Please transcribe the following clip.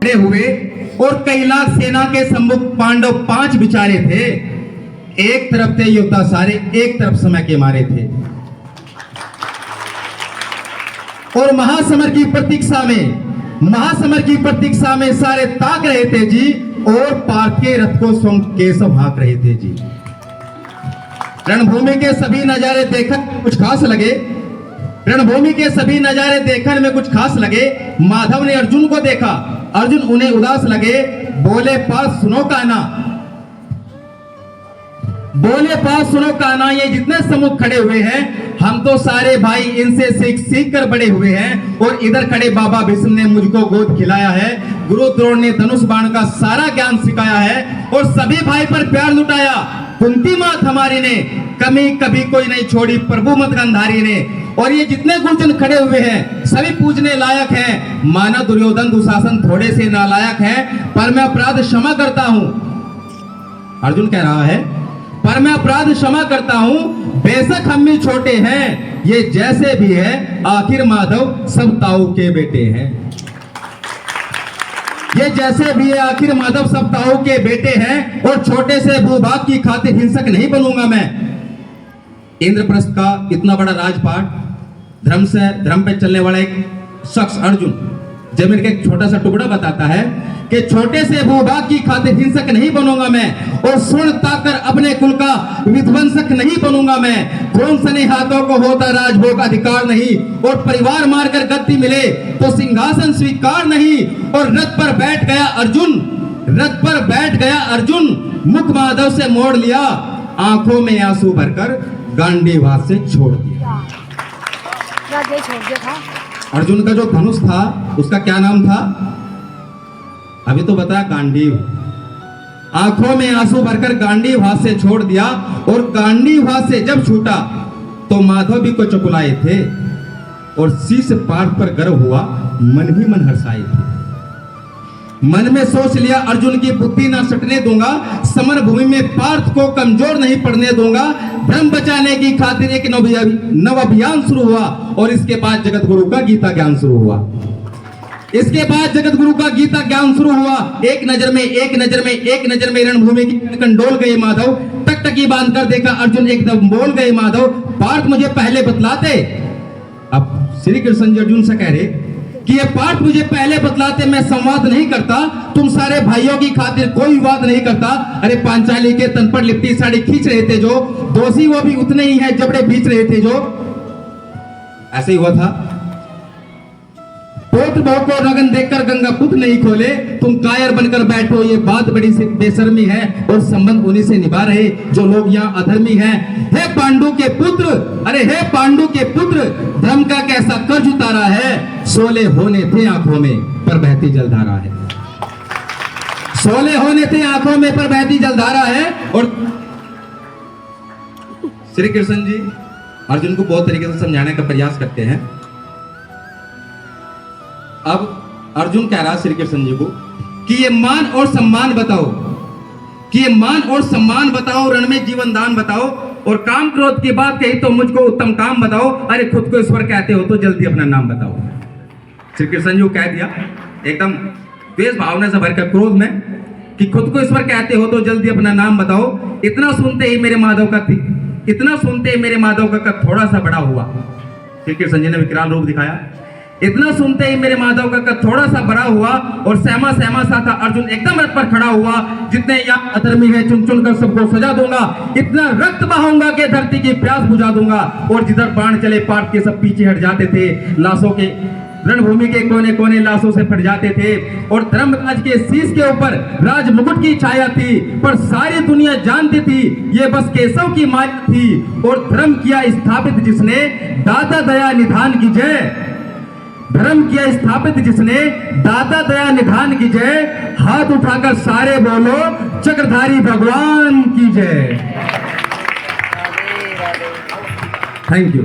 खड़े हुए और कई लाख सेना के सम्मुख पांडव 5 बिचारे थे। एक तरफ थे योद्धा सारे, एक तरफ समय के मारे थे। और महासमर की प्रतीक्षा में सारे ताक रहे थे जी, और पार्थ के रथ को स्वयं केशव हाँक रहे थे जी। रणभूमि के सभी नजारे देखने कुछ खास लगे, रणभूमि के सभी नजारे देखने में कुछ खास लगे। माधव ने अर्जुन को देखा, अर्जुन उन्हें उदास लगे। बोले पास सुनो कान्हा, ये जितने सम्मुख खड़े हुए हैं, हम तो सारे भाई इनसे सीख कर बड़े हुए हैं। और इधर खड़े बाबा भीष्म ने मुझको गोद खिलाया है, गुरु द्रोण ने धनुष बाण का सारा ज्ञान सिखाया है, और सभी भाई पर प्यार लुटाया। कुंती मात हमारी ने कमी कभी कोई नहीं छोड़ी, प्रभु मत गंधारी ने। और ये जितने गुरुजन खड़े हुए हैं सभी पूजने लायक हैं। माना दुर्योधन दुशासन थोड़े से नालायक हैं, पर मैं अपराध क्षमा करता हूं। अर्जुन कह रहा है, पर मैं अपराध क्षमा करता हूं। बेशक हम भी छोटे हैं, ये जैसे भी है आखिर माधव सब ताऊ के बेटे हैं। ये जैसे भी है आखिर माधव सब ताऊ के बेटे हैं, और छोटे से भूभाग की खातिर हिंसक नहीं बनूंगा मैं। इंद्रप्रस्थ का इतना बड़ा राजपाट, धर्म पे चलने वाला एक शख्स अर्जुन जमीन का एक छोटा सा टुकड़ा बताता है कि छोटे से भूभाग की खातिर हिंसक नहीं बनूंगा मैं, और स्वर्ण ताकर अपने कुल का विध्वंसक नहीं बनूंगा मैं। क्रोध सने हाथों को होता राजभोग अधिकार नहीं, और परिवार मारकर गद्दी मिले तो सिंहासन स्वीकार नहीं। और रथ पर बैठ गया अर्जुन, मुख माधव से मोड़ लिया, आंखों में आंसू भरकर गांडीव से छोड़ दिया। अर्जुन का जो धनुष था उसका क्या नाम था? अभी तो बताया, गांडीव। आंखों में आंसू भरकर गांडीव हाथ से छोड़ दिया, और गांडीव हाथ से जब छूटा तो माधव भी को चकुलाए थे, और शीश पार्थ पर गर्व हुआ, मन ही मन हर्षाए थे। मन में सोच लिया अर्जुन की बुद्धि ना सटने दूंगा, समर भूमि में पार्थ को कमजोर नहीं पड़ने दूंगा। धर्म बचाने की खातिर एक नव अभियान शुरू हुआ, और इसके बाद जगत गुरु का गीता ज्ञान शुरू हुआ। एक नजर में रणभूमि की डोल गए माधव, टकटकी बांध कर देखा अर्जुन, एकदम बोल गए माधव, पार्थ मुझे पहले बतलाते। अब श्री कृष्ण जी अर्जुन से कह रहे कि ये पार्थ मुझे पहले बतलाते, मैं संवाद नहीं करता, तुम सारे भाइयों की खातिर कोई विवाद नहीं करता। अरे पांचाली के तन पर लिपटी साड़ी खींच रहे थे जो दोषी, वो भी उतने ही है जबड़े बीच रहे थे जो। ऐसे ही हुआ था। पोत्र बहु को नगन देखकर गंगा पुत्र नहीं खोले, तुम कायर बनकर बैठो, ये बात बड़ी से बेशर्मी है, और संबंध उन्हीं से निभा रहे जो लोग यहाँ अधर्मी हैं। हे पांडु के पुत्र, धर्म का कैसा कर्ज उतारा है, सोले होने थे आंखों में पर बहती जलधारा है। सोले होने थे आंखों में पर बहती जलधारा है। और श्री कृष्ण जी अर्जुन को बहुत तरीके से समझाने का प्रयास करते हैं। अब अर्जुन कह रहा श्री कृष्ण जी को कि ये मान और सम्मान बताओ, रण में जीवन दान बताओ, और काम क्रोध की बात कही तो मुझको उत्तम काम बताओ। अरे खुद को ईश्वर कहते हो तो जल्दी अपना नाम बताओ। श्री कृष्ण जी को कह दिया एकदम द्वेष भावना से भरकर क्रोध में कि खुद को ईश्वर कहते हो तो जल्दी अपना नाम बताओ। इतना सुनते ही मेरे माधव का कद थोड़ा सा बड़ा हुआ। श्री कृष्ण जी ने विकराल रूप दिखाया। इतना सुनते ही मेरे माधव का कद थोड़ा सा बड़ा हुआ, और सहमा सा था अर्जुन एकदम रथ पर खड़ा हुआ। जितने यहाँ अधर्मी है चुन चुन कर सबको सजा दूंगा, इतना रक्त बहाऊंगा कि धरती की प्यास बुझा दूंगा। और जिधर बाण चले पार्थ के सब पीछे हट जाते थे, लाशों के रणभूमि के कोने कोने लाशों से फट जाते थे। और धर्मराज के शीश के ऊपर राज मुकुट की छाया थी, पर सारी दुनिया जानती थी ये बस केशव की माया थी। और धर्म किया स्थापित जिसने, दाता दया निधान की जय। धर्म किया स्थापित जिसने, दाता दया निधान की जय। हाथ उठाकर सारे बोलो, चक्रधारी भगवान की जय। Thank you.